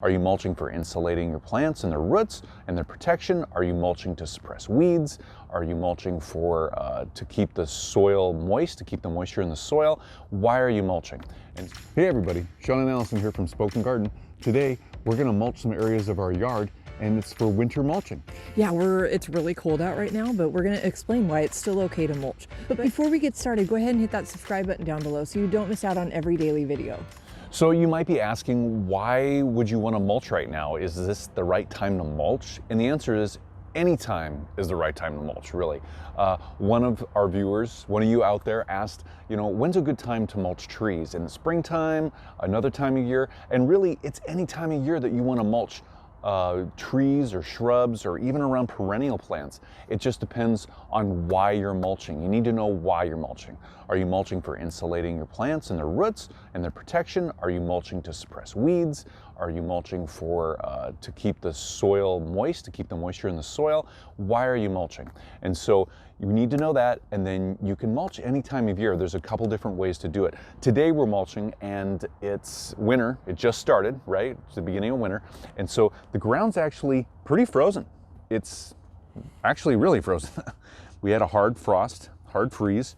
Are you mulching for insulating your plants and their roots and their protection? Are you mulching to suppress weeds? Are you mulching for to keep the soil moist, to keep the moisture in the soil? Why are you mulching? And hey everybody, Sean and Allison here from Spoken Garden. Today we're going to mulch some areas of our yard, and it's for winter mulching. Yeah, it's really cold out right now, but we're going to explain why it's still okay to mulch. But before we get started, go ahead and hit that subscribe button down below so you don't miss out on every daily video. So you might be asking, why would you want to mulch right now? Is this the right time to mulch? And the answer is, any time is the right time to mulch, really. One of our viewers, one of you out there asked, when's a good time to mulch trees? In the springtime, another time of year? And really, it's any time of year that you want to mulch trees or shrubs or even around perennial plants. It just depends on why you're mulching. You need to know why you're mulching. Are you mulching for insulating your plants and their roots and their protection? Are you mulching to suppress weeds? Are you mulching for to keep the soil moist, to keep the moisture in the soil? Why are you mulching? And so you need to know that, and then you can mulch any time of year. There's a couple different ways to do it. Today we're mulching and it's winter. It just started, right? It's the beginning of winter. And so the ground's actually pretty frozen. It's actually really frozen. We had a hard frost, hard freeze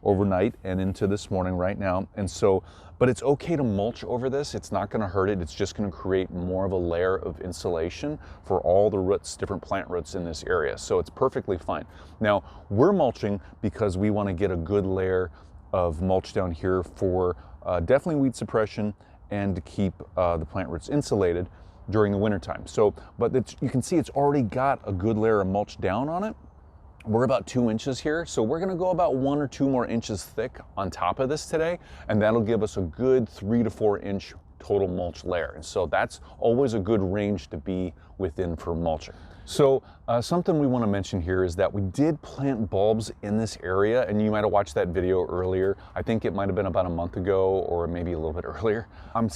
overnight and into this morning right now. And so, but it's okay to mulch over this. It's not going to hurt it. It's just going to create more of a layer of insulation for all the roots, different plant roots in this area. So it's perfectly fine. Now, we're mulching because we want to get a good layer of mulch down here for definitely weed suppression and to keep the plant roots insulated during the winter time. So, but you can see it's already got a good layer of mulch down on it. We're about 2 inches here, so we're gonna go about 1 or 2 more inches thick on top of this today, and that'll give us a good 3 to 4 inch total mulch layer. And so that's always a good range to be within for mulching. So something we want to mention here is that we did plant bulbs in this area, and you might have watched that video earlier. I think it might have been about a month ago or maybe a little bit earlier. I'm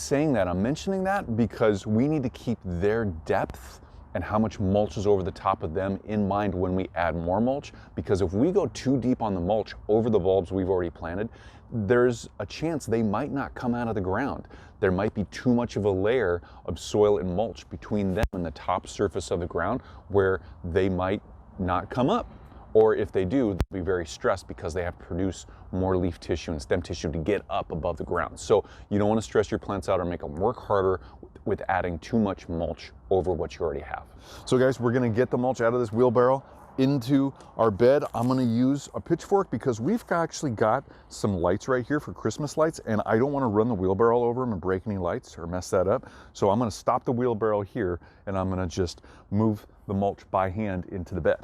mentioning that because we need to keep their depth and how much mulch is over the top of them in mind when we add more mulch, because if we go too deep on the mulch over the bulbs we've already planted, there's a chance they might not come out of the ground. There might be too much of a layer of soil and mulch between them and the top surface of the ground where they might not come up. Or if they do, they'll be very stressed because they have to produce more leaf tissue and stem tissue to get up above the ground. So you don't want to stress your plants out or make them work harder with adding too much mulch over what you already have. So guys, we're going to get the mulch out of this wheelbarrow into our bed. I'm going to use a pitchfork because we've actually got some lights right here for Christmas lights, and I don't want to run the wheelbarrow over them and break any lights or mess that up. So I'm going to stop the wheelbarrow here, and I'm going to just move the mulch by hand into the bed.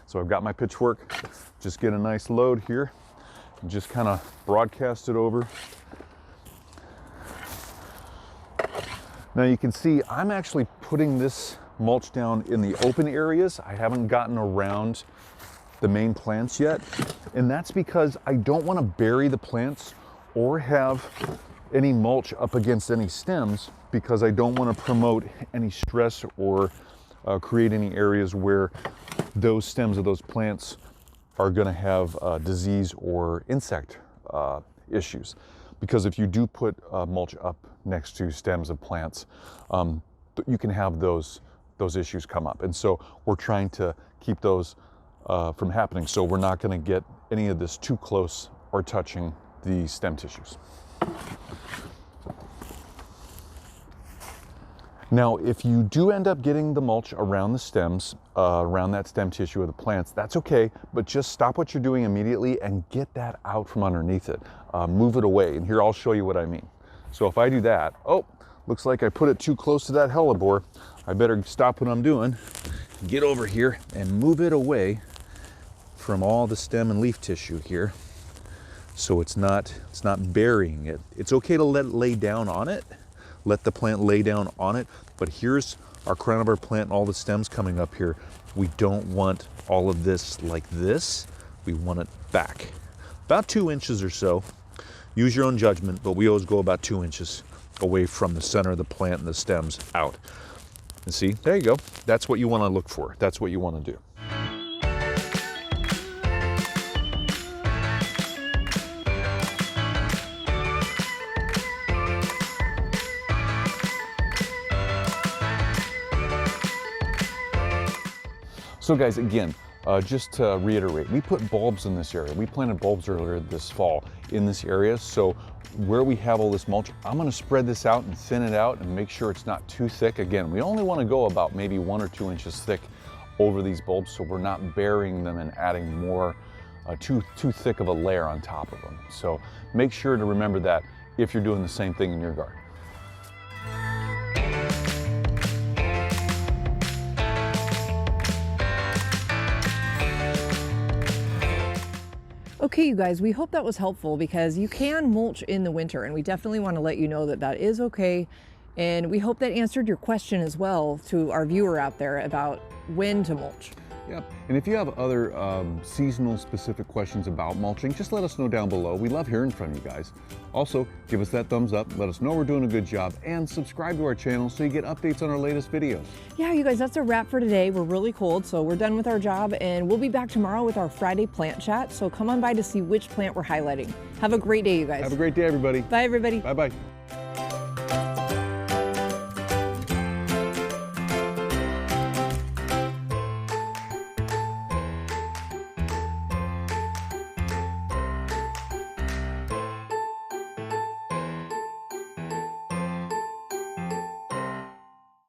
So I've got my pitchfork, just get a nice load here, and just kind of broadcast it over. Now you can see I'm actually putting this mulch down in the open areas. I haven't gotten around the main plants yet, and that's because I don't want to bury the plants or have any mulch up against any stems, because I don't want to promote any stress or create any areas where those stems of those plants are going to have disease or insect issues. Because if you do put mulch up next to stems of plants, you can have those issues come up. And so we're trying to keep those from happening. So we're not going to get any of this too close or touching the stem tissues. Now, if you do end up getting the mulch around the stems, around that stem tissue of the plants, that's okay, but just stop what you're doing immediately and get that out from underneath it. Move it away, and here I'll show you what I mean. So if I do that, oh, looks like I put it too close to that hellebore. I better stop what I'm doing, get over here and move it away from all the stem and leaf tissue here, so it's not burying it. It's okay to let it lay down on it. Let the plant lay down on it, but here's our crown of our plant and all the stems coming up here. We don't want all of this like this. We want it back. About 2 inches or so. Use your own judgment, but we always go about 2 inches away from the center of the plant and the stems out. And see, there you go. That's what you want to look for. That's what you want to do. So guys, again, just to reiterate, we put bulbs in this area. We planted bulbs earlier this fall in this area. So where we have all this mulch, I'm gonna spread this out and thin it out and make sure it's not too thick. Again, we only wanna go about maybe 1 or 2 inches thick over these bulbs so we're not burying them and adding more, too thick of a layer on top of them. So make sure to remember that if you're doing the same thing in your garden. Okay, you guys, we hope that was helpful because you can mulch in the winter, and we definitely want to let you know that that is okay. And we hope that answered your question as well to our viewer out there about when to mulch. Yep, and if you have other seasonal specific questions about mulching, just let us know down below. We love hearing from you guys. Also, give us that thumbs up, let us know we're doing a good job, and subscribe to our channel so you get updates on our latest videos. Yeah, you guys, that's a wrap for today. We're really cold, so we're done with our job, and we'll be back tomorrow with our Friday plant chat. So come on by to see which plant we're highlighting. Have a great day, you guys. Have a great day, everybody. Bye, everybody. Bye-bye.